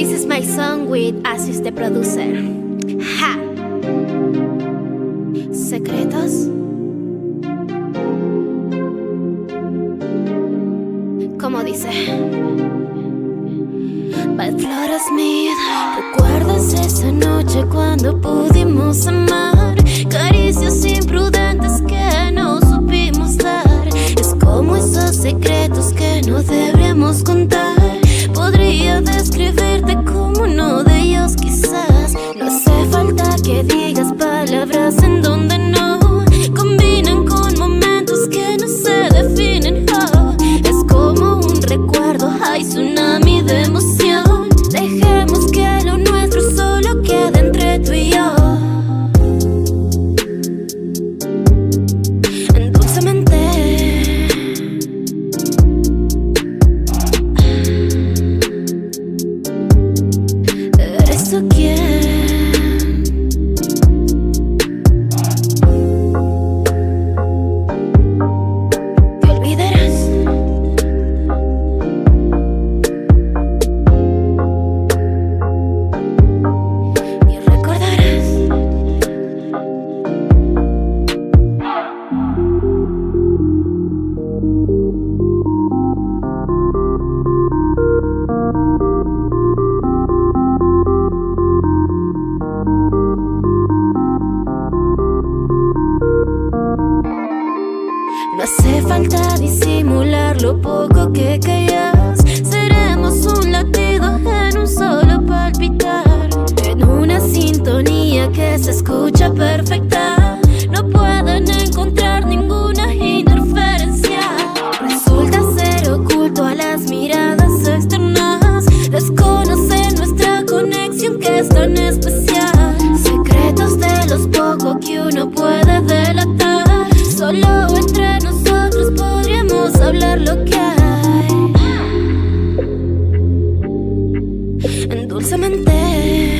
This is my song with Aziz the producer. Ha. Secretos. Como dice. Bad Flores Smith. ¿Recuerdas esa noche cuando pudimos amar? Caricias imprudentes que no supimos dar. Es como esos secretos que no deberíamos contar. Podría describirte como uno de ellos quizás. No hace falta que digas palabras en donde no combinan con momentos que no se definen. Oh, es como un recuerdo, hay tsunami de emoción. Dejemos que lo nuestro solo quede entre tú y yo. Dulcemente. ¿Eres tú quién? ¿Te olvidarás? Y recordarás. No hace falta disimular lo poco que callas. Seremos un latido en un solo palpitar, en una sintonía que se escucha perfecta. No pueden encontrar ninguna interferencia. Resulta ser oculto a las miradas externas. Desconocen nuestra conexión que es tan especial. Secretos de los pocos que uno puede delatar. Solo entre nosotros podríamos hablar lo que hay. Dulcemente.